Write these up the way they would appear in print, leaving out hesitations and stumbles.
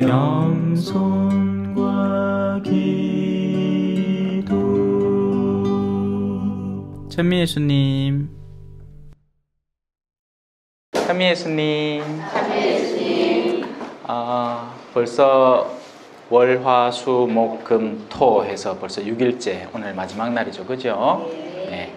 겸손과 기도. 찬미 예수님, 찬미 예수님, 벌써 월, 화, 수, 목, 금, 토 해서 벌써 6일째, 오늘 마지막 날이죠, 그죠? 네.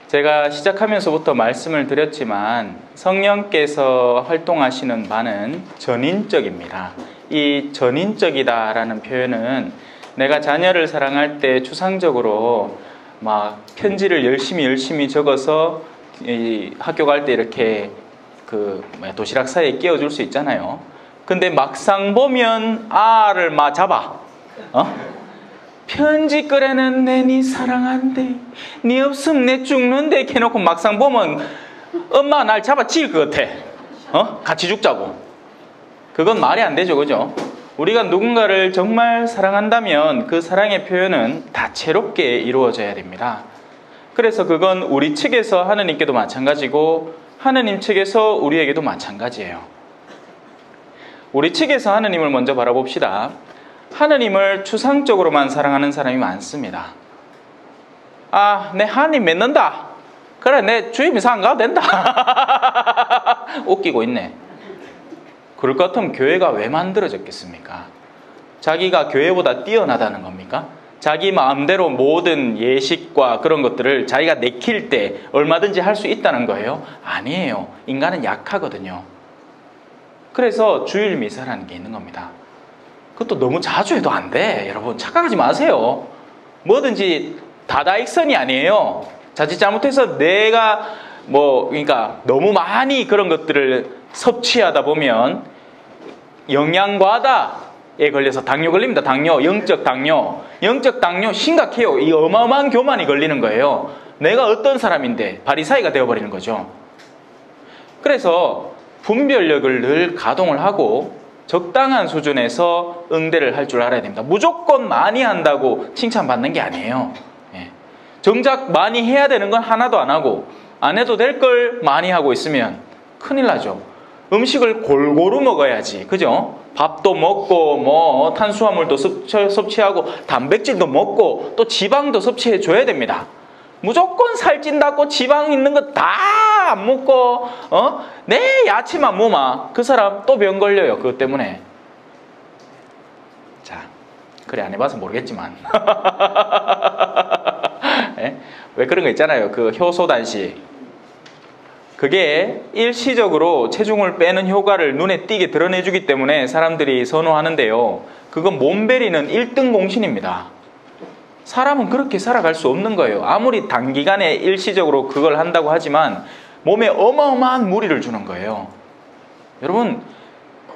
제가 시작하면서부터 말씀을 드렸지만 성령께서 활동하시는 바는 전인적입니다. 이 전인적이다라는 표현은 내가 자녀를 사랑할 때 추상적으로 막 편지를 열심히 적어서 이 학교 갈 때 이렇게 도시락 사이에 끼워줄 수 있잖아요. 근데 막상 보면 아를 막 잡아. 편지 끌에는 내 니 사랑한대, 니 없음 내 죽는데 이렇게 해놓고 막상 보면 엄마가 날 잡아 칠 것 같아. 같이 죽자고. 그건 말이 안 되죠, 그죠? 우리가 누군가를 정말 사랑한다면 그 사랑의 표현은 다채롭게 이루어져야 됩니다. 그래서 그건 우리 측에서 하느님께도 마찬가지고 하느님 측에서 우리에게도 마찬가지예요. 우리 측에서 하느님을 먼저 바라봅시다. 하느님을 추상적으로만 사랑하는 사람이 많습니다. 내 하느님 믿는다. 그래, 내 주임 이사 안 가도 된다. 웃기고 있네. 그럴 것 같으면 교회가 왜 만들어졌겠습니까? 자기가 교회보다 뛰어나다는 겁니까? 자기 마음대로 모든 예식과 그런 것들을 자기가 내킬 때 얼마든지 할 수 있다는 거예요? 아니에요. 인간은 약하거든요. 그래서 주일 미사라는 게 있는 겁니다. 그것도 너무 자주 해도 안 돼. 여러분 착각하지 마세요. 뭐든지 다다익선이 아니에요. 자칫 잘못해서 내가 그러니까 너무 많이 그런 것들을 섭취하다 보면 영양과다에 걸려서 당뇨 걸립니다. 당뇨, 영적 당뇨 심각해요. 이 어마어마한 교만이 걸리는 거예요. 내가 어떤 사람인데 바리사이가 되어버리는 거죠. 그래서 분별력을 늘 가동을 하고 적당한 수준에서 응대를 할 줄 알아야 됩니다. 무조건 많이 한다고 칭찬받는 게 아니에요. 정작 많이 해야 되는 건 하나도 안 하고 안 해도 될 걸 많이 하고 있으면 큰일 나죠. 음식을 골고루 먹어야지, 그죠? 밥도 먹고 탄수화물도 섭취하고 단백질도 먹고 또 지방도 섭취해 줘야 됩니다. 무조건 살찐다고 지방 있는 거 다 안 먹고 내 야채만 먹으면 그 사람 또 병 걸려요. 그것 때문에. 자, 그래 안 해봐서 모르겠지만 왜 그런 거 있잖아요. 그 효소 단식. 그게 일시적으로 체중을 빼는 효과를 눈에 띄게 드러내주기 때문에 사람들이 선호하는데요. 그건 몸베리는 1등 공신입니다. 사람은 그렇게 살아갈 수 없는 거예요. 아무리 단기간에 일시적으로 그걸 한다고 하지만 몸에 어마어마한 무리를 주는 거예요. 여러분,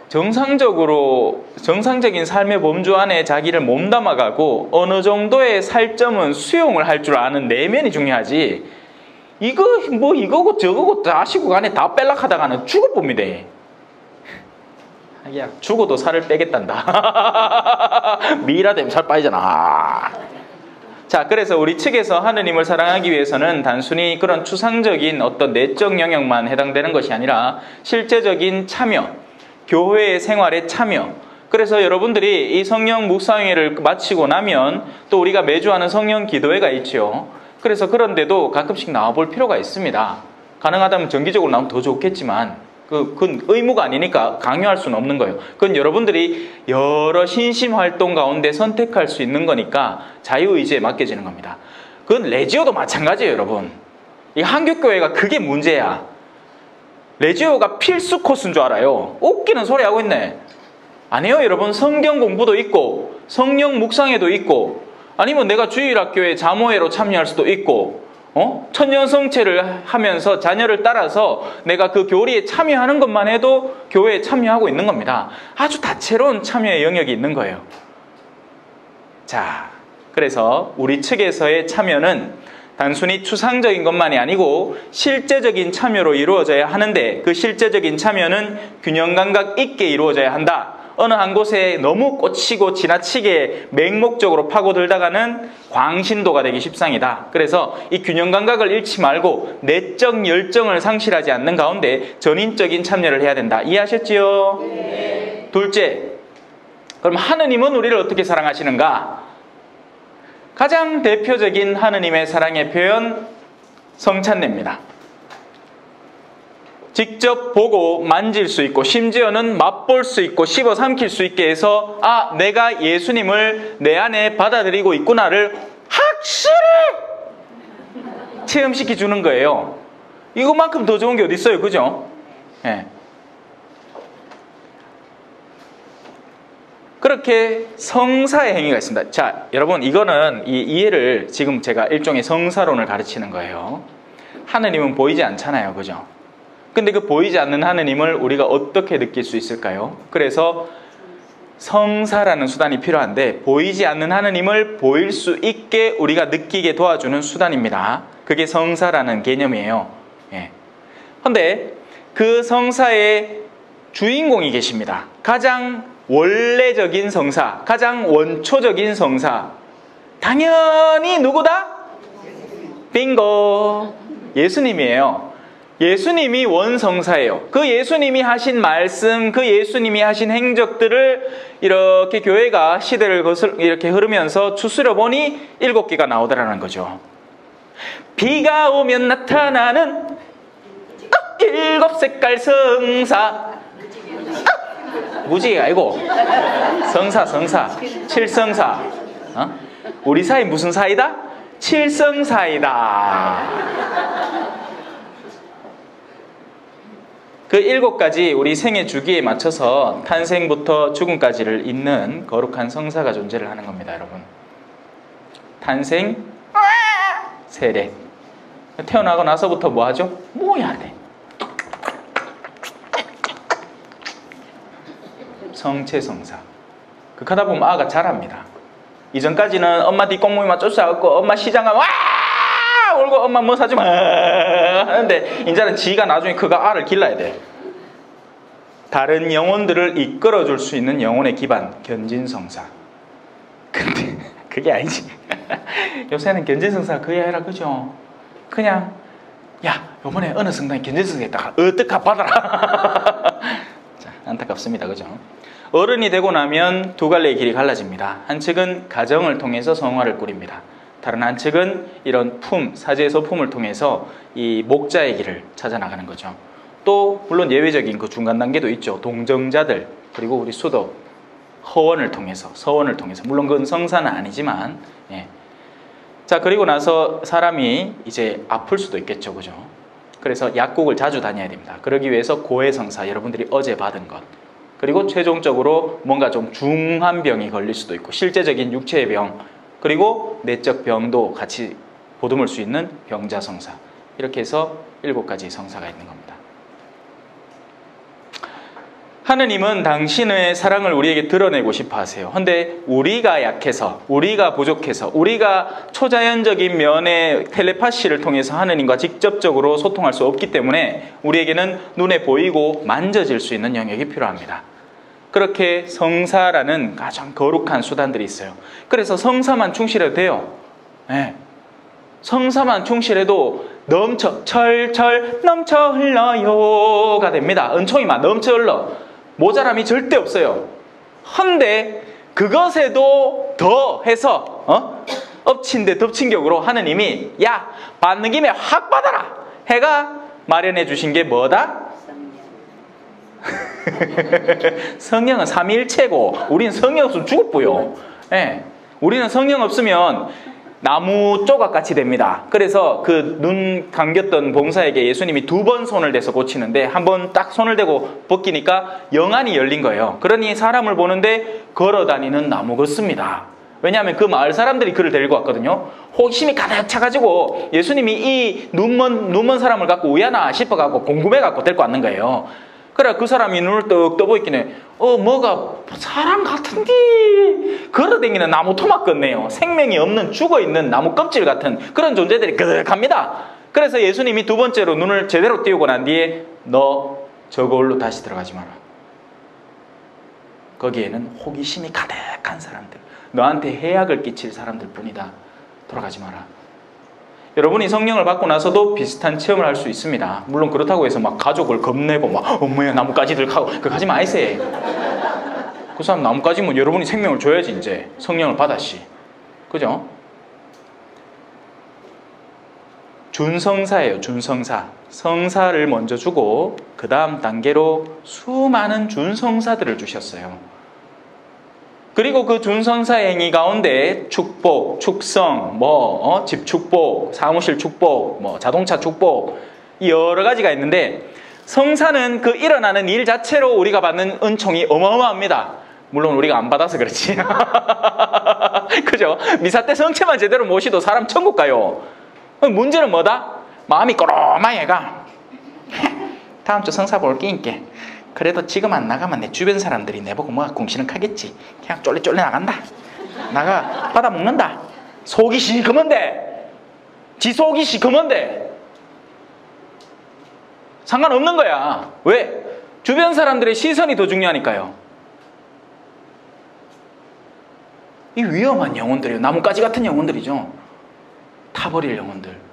정상적인 삶의 범주 안에 자기를 몸담아가고 어느 정도의 살점은 수용을 할 줄 아는 내면이 중요하지. 이거고 저거고 다 하시고 간에 다 뺄락 하다가는 죽어봅니다. 야, 죽어도 살을 빼겠단다. 미라되면 살 빠지잖아. 자, 그래서 우리 측에서 하느님을 사랑하기 위해서는 단순히 그런 추상적인 어떤 내적 영역만 해당되는 것이 아니라 실제적인 참여, 교회의 생활에 참여. 그래서 여러분들이 이 성령 묵상회를 마치고 나면 또 우리가 매주 하는 성령 기도회가 있죠. 그래서 그런데도 가끔씩 나와볼 필요가 있습니다. 가능하다면 정기적으로 나오면 더 좋겠지만 그건 의무가 아니니까 강요할 수는 없는 거예요. 그건 여러분들이 여러 신심활동 가운데 선택할 수 있는 거니까 자유의지에 맡겨지는 겁니다. 그건 레지오도 마찬가지예요, 여러분. 이 한국교회가 그게 문제야. 레지오가 필수 코스인 줄 알아요. 웃기는 소리 하고 있네. 아니에요, 여러분. 성경 공부도 있고 성령 묵상회도 있고 아니면 내가 주일학교에 자모회로 참여할 수도 있고 천년성체를 하면서 자녀를 따라서 내가 그 교리에 참여하는 것만 해도 교회에 참여하고 있는 겁니다. 아주 다채로운 참여의 영역이 있는 거예요. 자, 그래서 우리 측에서의 참여는 단순히 추상적인 것만이 아니고 실제적인 참여로 이루어져야 하는데 그 실제적인 참여는 균형감각 있게 이루어져야 한다. 어느 한 곳에 너무 꽂히고 지나치게 맹목적으로 파고들다가는 광신도가 되기 십상이다. 그래서 이 균형감각을 잃지 말고 내적 열정을 상실하지 않는 가운데 전인적인 참여를 해야 된다. 이해하셨지요? 네. 둘째, 그럼 하느님은 우리를 어떻게 사랑하시는가? 가장 대표적인 하느님의 사랑의 표현, 성찬례입니다. 직접 보고 만질 수 있고 심지어는 맛볼 수 있고 씹어 삼킬 수 있게 해서 아, 내가 예수님을 내 안에 받아들이고 있구나를 확실히 체험시켜 주는 거예요. 이것만큼 더 좋은 게 어디 있어요, 그죠? 네. 그렇게 성사의 행위가 있습니다. 자, 여러분, 이거는 이 이해를 지금 제가 일종의 성사론을 가르치는 거예요. 하느님은 보이지 않잖아요, 그죠? 근데 그 보이지 않는 하느님을 우리가 어떻게 느낄 수 있을까요? 그래서 성사라는 수단이 필요한데 보이지 않는 하느님을 보일 수 있게 우리가 느끼게 도와주는 수단입니다. 그게 성사라는 개념이에요. 예. 근데 그 성사의 주인공이 계십니다. 가장 원래적인 성사, 가장 원초적인 성사. 당연히 누구다? 빙고! 예수님이에요. 예수님이 원성사예요. 그 예수님이 하신 말씀, 그 예수님이 하신 행적들을 이렇게 교회가 시대를 이렇게 흐르면서 추스려 보니 7개가 나오더라는 거죠. 비가 오면 나타나는 7색깔 성사. 무지개 아니고 성사, 칠성사. 우리 사이 무슨 사이다? 칠성사이다. 그 7가지 우리 생애 주기에 맞춰서 탄생부터 죽음까지를 잇는 거룩한 성사가 존재를 하는 겁니다, 여러분. 탄생, 세례. 태어나고 나서부터 뭐 하죠? 뭐 해야 돼? 성체성사. 그렇게 하다 보면 아가 자랍니다. 이전까지는 엄마 뒷공무니만 쫓아가고 엄마 시장 가면 와! 울고 엄마 뭐 사주마 하는데 이제는 지가 나중에 그가 알을 길러야 돼. 다른 영혼들을 이끌어줄 수 있는 영혼의 기반, 견진성사. 근데 그게 아니지. 요새는 견진성사 그게 아니라 그죠? 그냥 야 요번에 어느 성당에 견진성사 있다가 어떡하 받아라. 자, 안타깝습니다, 그죠? 어른이 되고 나면 두 갈래의 길이 갈라집니다. 한 측은 가정을 통해서 성화를 꾸립니다. 다른 한 측은 이런 사제의 소품을 통해서 이 목자의 길을 찾아 나가는 거죠. 또 물론 예외적인 그 중간 단계도 있죠. 동정자들, 그리고 우리 수도, 서원을 통해서 물론 그건 성사는 아니지만 예. 자, 그리고 나서 사람이 이제 아플 수도 있겠죠, 그죠? 그래서 약국을 자주 다녀야 됩니다. 그러기 위해서 고해성사, 여러분들이 어제 받은 것, 그리고 최종적으로 뭔가 좀 중한 병이 걸릴 수도 있고 실제적인 육체의 병, 그리고 내적 병도 같이 보듬을 수 있는 병자성사. 이렇게 해서 7가지 성사가 있는 겁니다. 하느님은 당신의 사랑을 우리에게 드러내고 싶어 하세요. 그런데 우리가 약해서, 우리가 부족해서, 우리가 초자연적인 면의 텔레파시를 통해서 하느님과 직접적으로 소통할 수 없기 때문에 우리에게는 눈에 보이고 만져질 수 있는 영역이 필요합니다. 그렇게 성사라는 가장 거룩한 수단들이 있어요. 그래서 성사만 충실해도 돼요. 네. 성사만 충실해도 철철 넘쳐 흘러요가 됩니다. 은총이 막 넘쳐 흘러. 모자람이 절대 없어요. 헌데 그것에도 더 해서 엎친 데 덮친 격으로 하느님이 야 받는 김에 확 받아라 해가 마련해 주신 게 뭐다? 성령은 삼위일체고 우리는 성령 없으면 죽었고요. 네. 우리는 성령 없으면 나무 조각같이 됩니다. 그래서 그 눈 감겼던 봉사에게 예수님이 2번 손을 대서 고치는데 한 번 딱 손을 대고 벗기니까 영안이 열린 거예요. 그러니 사람을 보는데 걸어다니는 나무 같습니다. 왜냐하면 그 마을 사람들이 그를 데리고 왔거든요. 호기심이 가득 차가지고 예수님이 이 눈먼 사람을 갖고 우야나 싶어갖고 궁금해갖고 데리고 왔는 거예요. 그래 그 사람이 눈을 떡 떠보이기는 뭐가 사람 같은데 걸어다니는 나무 토막 같네요. 생명이 없는 죽어있는 나무 껍질 같은 그런 존재들이 그득합니다. 그래서 예수님이 2번째로 눈을 제대로 띄우고 난 뒤에 너 저거울로 다시 들어가지 마라. 거기에는 호기심이 가득한 사람들, 너한테 해악을 끼칠 사람들 뿐이다. 돌아가지 마라. 여러분이 성령을 받고 나서도 비슷한 체험을 할 수 있습니다. 물론 그렇다고 해서 막 가족을 겁내고 막 엄마야 나뭇가지들 하고 그거 하지 마이세. 그 사람 나뭇가지면 여러분이 생명을 줘야지 이제 성령을 받았시. 그죠? 준성사예요. 준성사. 성사를 먼저 주고 그 다음 단계로 수많은 준성사들을 주셨어요. 그리고 그 준성사 행위 가운데 축복, 축성, 집 축복, 사무실 축복, 자동차 축복 여러 가지가 있는데 성사는 그 일어나는 일 자체로 우리가 받는 은총이 어마어마합니다. 물론 우리가 안 받아서 그렇지. 그죠? 미사 때 성체만 제대로 모시도 사람 천국 가요. 문제는 뭐다? 마음이 꼬로마해가 다음 주 성사 볼게 인게 그래도 지금 안 나가면 내 주변 사람들이 내보고 뭐가 궁시는 하겠지. 그냥 쫄래 나간다. 나가 받아먹는다. 속이 시커먼 데. 지 속이 시커먼 데. 상관없는 거야. 왜? 주변 사람들의 시선이 더 중요하니까요. 이 위험한 영혼들이에요. 나뭇가지 같은 영혼들이죠. 타버릴 영혼들.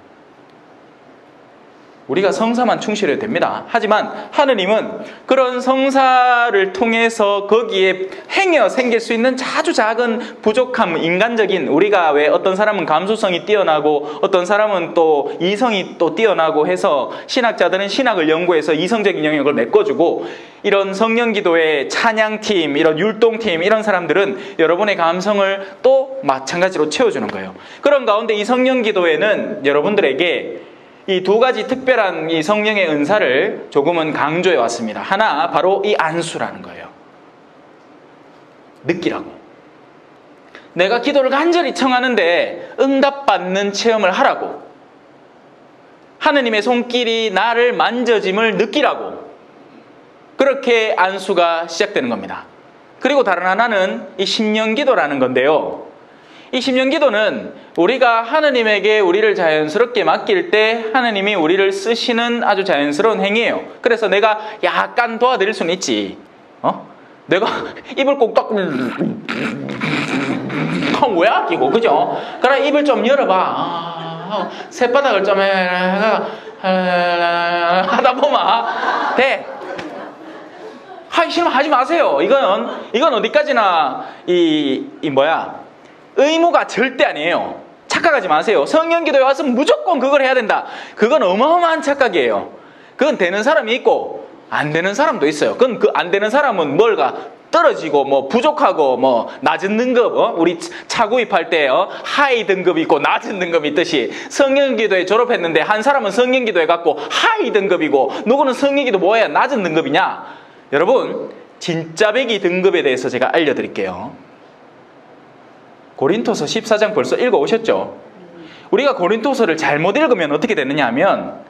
우리가 성사만 충실해도 됩니다. 하지만 하느님은 그런 성사를 통해서 거기에 행여 생길 수 있는 아주 작은 부족함, 인간적인 우리가 왜 어떤 사람은 감수성이 뛰어나고 어떤 사람은 또 이성이 또 뛰어나고 해서 신학자들은 신학을 연구해서 이성적인 영역을 메꿔주고 이런 성령기도의 찬양팀, 이런 율동팀 이런 사람들은 여러분의 감성을 또 마찬가지로 채워주는 거예요. 그런 가운데 이 성령기도에는 여러분들에게 이 두 가지 특별한 이 성령의 은사를 조금은 강조해 왔습니다. 하나, 바로 이 안수라는 거예요. 느끼라고. 내가 기도를 간절히 청하는데 응답받는 체험을 하라고. 하느님의 손길이 나를 만져짐을 느끼라고. 그렇게 안수가 시작되는 겁니다. 그리고 다른 하나는 이 심령기도라는 건데요. 이 심령기도는 우리가 하느님에게 우리를 자연스럽게 맡길 때 하느님이 우리를 쓰시는 아주 자연스러운 행위예요. 그래서 내가 약간 도와드릴 수는 있지. 내가 입을 꼭 딱 왜 아끼고 그죠? 그래 입을 좀 열어봐. 새바닥을 좀 하다 보면 돼. 하기 싫으면 하지 마세요. 이건 어디까지나 의무가 절대 아니에요. 착각하지 마세요. 성령기도에 와서 무조건 그걸 해야 된다. 그건 어마어마한 착각이에요. 그건 되는 사람이 있고 안 되는 사람도 있어요. 그건 그 안 되는 사람은 뭘가 떨어지고 부족하고 낮은 등급 우리 차 구입할 때 하이 등급이 있고 낮은 등급이 있듯이 성령기도에 졸업했는데 한 사람은 성령기도에 갖고 하이 등급이고 누구는 성령기도 뭐야 낮은 등급이냐. 여러분 진짜 배기 등급에 대해서 제가 알려드릴게요. 고린토서 14장 벌써 읽어오셨죠? 우리가 고린토서를 잘못 읽으면 어떻게 되느냐 하면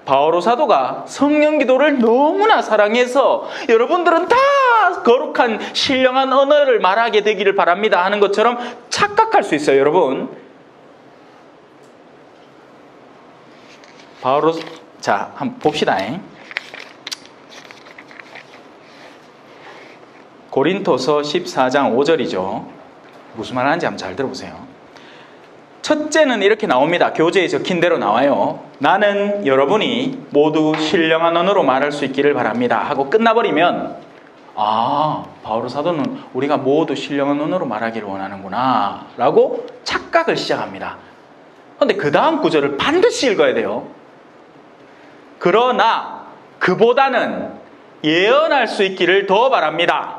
바오로 사도가 성령기도를 너무나 사랑해서 여러분들은 다 거룩한 신령한 언어를 말하게 되기를 바랍니다 하는 것처럼 착각할 수 있어요. 여러분 자 한번 봅시다. 고린토서 14장 5절이죠. 무슨 말 하는지 한번 잘 들어보세요. 첫째는 이렇게 나옵니다. 교재에 적힌 대로 나와요. 나는 여러분이 모두 신령한 언어로 말할 수 있기를 바랍니다 하고 끝나버리면 바오로 사도는 우리가 모두 신령한 언어로 말하기를 원하는구나 라고 착각을 시작합니다. 그런데 그 다음 구절을 반드시 읽어야 돼요. 그러나 그보다는 예언할 수 있기를 더 바랍니다.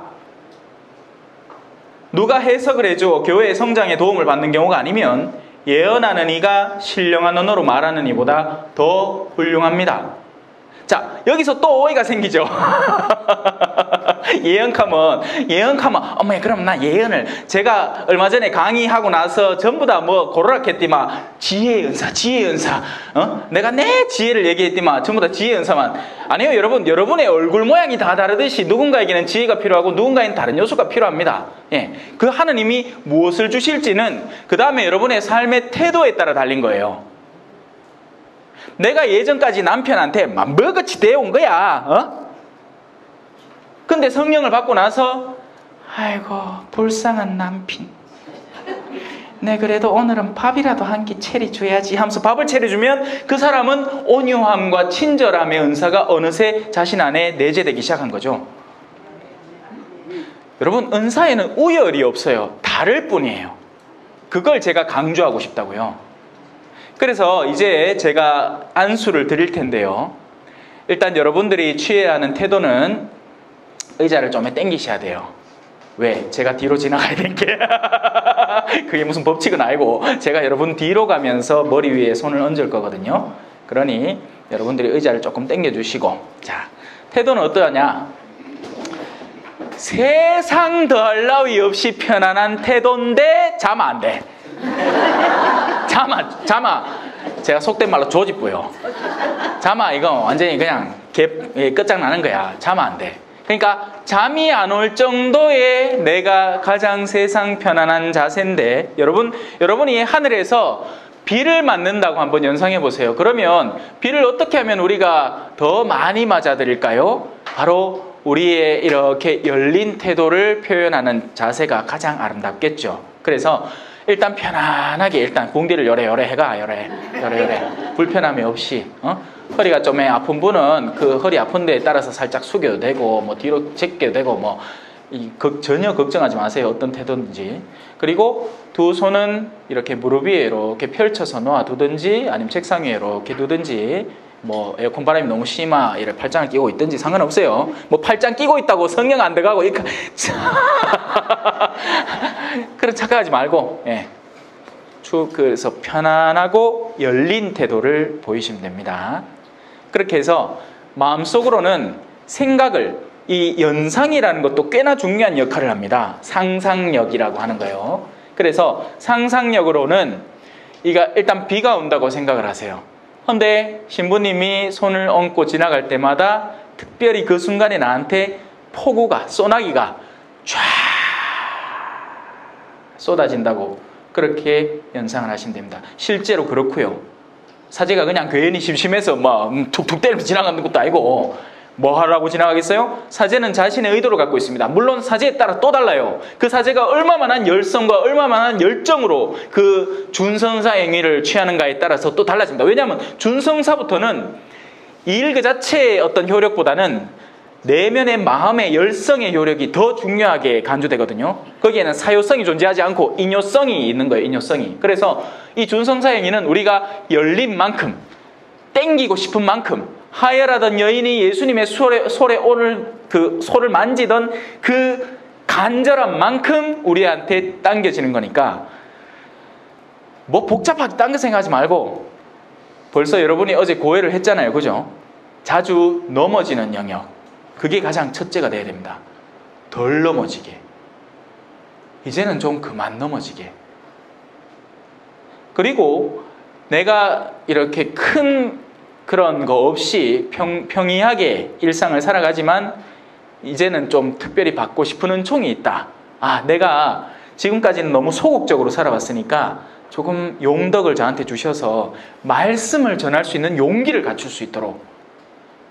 누가 해석을 해줘 교회의 성장에 도움을 받는 경우가 아니면 예언하는 이가 신령한 언어로 말하는 이보다 더 훌륭합니다. 자, 여기서 또 오해가 생기죠. 예언하면 어머니 그럼 나 예언을 제가 얼마 전에 강의하고 나서 전부 다 고르락했디마 지혜의 은사 내가 내 지혜를 얘기했디마 전부 다 지혜의 은사만 아니에요. 여러분 여러분의 얼굴 모양이 다 다르듯이 누군가에게는 지혜가 필요하고 누군가에는 다른 요소가 필요합니다. 그 하느님이 무엇을 주실지는 그 다음에 여러분의 삶의 태도에 따라 달린 거예요. 내가 예전까지 남편한테 맘먹어치 대온 거야. 근데 성령을 받고 나서 아이고 불쌍한 남편 내 그래도 오늘은 밥이라도 한 끼 차려줘야지 하면서 밥을 차려주면 그 사람은 온유함과 친절함의 은사가 어느새 자신 안에 내재되기 시작한 거죠. 여러분, 은사에는 우열이 없어요. 다를 뿐이에요. 그걸 제가 강조하고 싶다고요. 그래서 이제 제가 안수를 드릴 텐데요. 일단 여러분들이 취해야 하는 태도는 의자를 좀 당기셔야 돼요. 왜? 제가 뒤로 지나가야 되는 게 그게 무슨 법칙은 아니고 제가 여러분 뒤로 가면서 머리 위에 손을 얹을 거거든요. 그러니 여러분들이 의자를 조금 당겨주시고, 자, 태도는 어떠하냐? 세상 더할 나위 없이 편안한 태도인데 자면 안 돼. 자마 제가 속된 말로 조집부요. 자마 이거 완전히 그냥 끝장나는 거야. 자면 안 돼. 그러니까 잠이 안 올 정도의 내가 가장 세상 편안한 자세인데, 여러분이 하늘에서 비를 맞는다고 한번 연상해 보세요. 그러면 비를 어떻게 하면 우리가 더 많이 맞아들일까요? 바로 우리의 이렇게 열린 태도를 표현하는 자세가 가장 아름답겠죠. 그래서 일단 편안하게 일단 공디를 요래 해가 요래 불편함이 없이, 허리가 좀 아픈 분은 그 허리 아픈 데에 따라서 살짝 숙여도 되고 뭐 뒤로 제껴도 되고 뭐 전혀 걱정하지 마세요. 어떤 태도인지. 그리고 두 손은 이렇게 무릎 위에 이렇게 펼쳐서 놓아두든지 아니면 책상 위에 이렇게 두든지, 뭐 에어컨 바람이 너무 심하 이렇게 팔짱을 끼고 있든지 상관없어요. 뭐 팔짱 끼고 있다고 성령 안 들어가고 그런 착각하지 말고, 예. 그래서 편안하고 열린 태도를 보이시면 됩니다. 그렇게 해서 마음속으로는 생각을, 이 연상이라는 것도 꽤나 중요한 역할을 합니다. 상상력이라고 하는 거예요. 그래서 상상력으로는 일단 비가 온다고 생각을 하세요. 그런데 신부님이 손을 얹고 지나갈 때마다 특별히 그 순간에 나한테 폭우가, 소나기가 쫙 쏟아진다고 그렇게 연상을 하시면 됩니다. 실제로 그렇고요. 사제가 그냥 괜히 심심해서 막 툭툭 때리면서 지나가는 것도 아니고, 뭐 하라고 지나가겠어요? 사제는 자신의 의도를 갖고 있습니다. 물론 사제에 따라 또 달라요. 그 사제가 얼마만한 열성과 얼마만한 열정으로 그 준성사 행위를 취하는가에 따라서 또 달라집니다. 왜냐하면 준성사부터는 일 그 자체의 어떤 효력보다는 내면의 마음의 열성의 효력이 더 중요하게 간주되거든요. 거기에는 사요성이 존재하지 않고 인요성이 있는 거예요. 인요성이. 그래서 이 준성사 행위는 우리가 열린 만큼, 땡기고 싶은 만큼, 하혈하던 여인이 예수님의 솔에 오늘 그 솔을 만지던 그 간절한 만큼 우리한테 당겨지는 거니까, 뭐 복잡하게 딴 거 생각하지 말고, 벌써 여러분이 어제 고해를 했잖아요. 그죠? 자주 넘어지는 영역, 그게 가장 첫째가 돼야 됩니다. 덜 넘어지게. 이제는 좀 그만 넘어지게. 그리고 내가 이렇게 큰 그런 거 없이 평이하게 일상을 살아가지만 이제는 좀 특별히 받고 싶은 은총이 있다. 아, 내가 지금까지는 너무 소극적으로 살아왔으니까 조금 용덕을 저한테 주셔서 말씀을 전할 수 있는 용기를 갖출 수 있도록.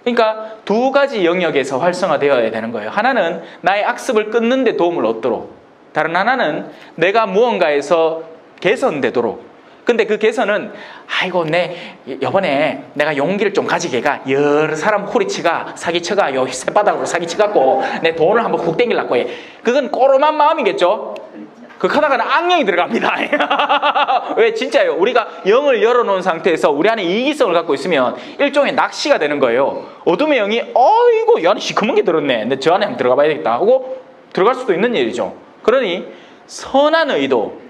그러니까 두 가지 영역에서 활성화되어야 되는 거예요. 하나는 나의 악습을 끊는 데 도움을 얻도록, 다른 하나는 내가 무언가에서 개선되도록. 근데 그 개선은 아이고 이번에 내가 용기를 좀 가지게가 여러 사람 후리치가 사기쳐가 요 쇳바닥으로 사기쳐갖고 내 돈을 한번 훅 땡기려고 해. 그건 꼬롬한 마음이겠죠. 그러다가는 악령이 들어갑니다. 왜? 진짜예요. 우리가 영을 열어놓은 상태에서 우리 안에 이기성을 갖고 있으면 일종의 낚시가 되는 거예요. 어둠의 영이 어이구 이 안에 시커먼 게 들었네. 근데 저 안에 한번 들어가 봐야 되겠다 하고 들어갈 수도 있는 일이죠. 그러니 선한 의도,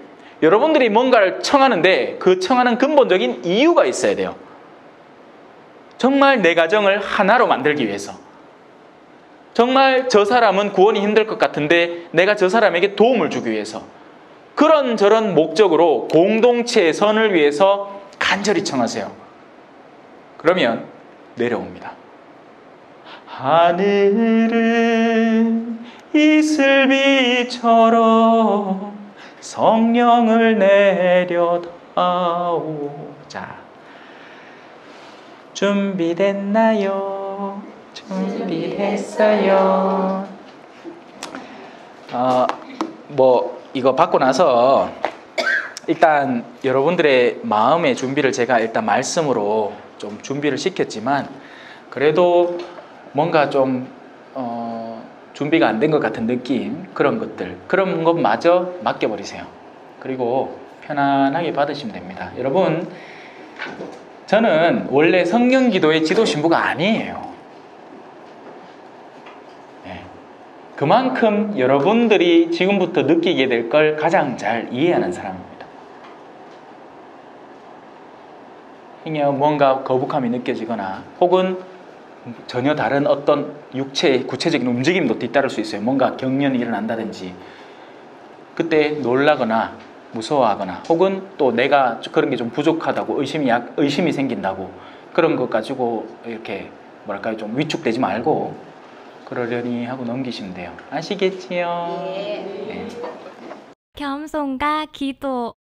여러분들이 뭔가를 청하는데 그 청하는 근본적인 이유가 있어야 돼요. 정말 내 가정을 하나로 만들기 위해서, 정말 저 사람은 구원이 힘들 것 같은데 내가 저 사람에게 도움을 주기 위해서, 그런저런 목적으로 공동체의 선을 위해서 간절히 청하세요. 그러면 내려옵니다. 하늘은 이슬비처럼 성령을 내려다오. 자, 준비됐나요? 준비됐어요. 이거 받고 나서 일단 여러분들의 마음의 준비를 제가 일단 말씀으로 좀 준비를 시켰지만, 그래도 뭔가 좀 준비가 안 된 것 같은 느낌, 그런 것들, 그런 것마저 맡겨버리세요. 그리고 편안하게 받으시면 됩니다. 여러분, 저는 원래 성령기도의 지도신부가 아니에요. 네. 그만큼 여러분들이 지금부터 느끼게 될 걸 가장 잘 이해하는 사람입니다. 이게 뭔가 거북함이 느껴지거나 혹은 전혀 다른 어떤 육체의 구체적인 움직임도 뒤따를 수 있어요. 뭔가 경련이 일어난다든지, 그때 놀라거나 무서워하거나 혹은 또 내가 그런 게 좀 부족하다고 의심이 생긴다고, 그런 것 가지고 이렇게 뭐랄까요, 좀 위축되지 말고 그러려니 하고 넘기시면 돼요. 아시겠지요? 네. 겸손과 기도.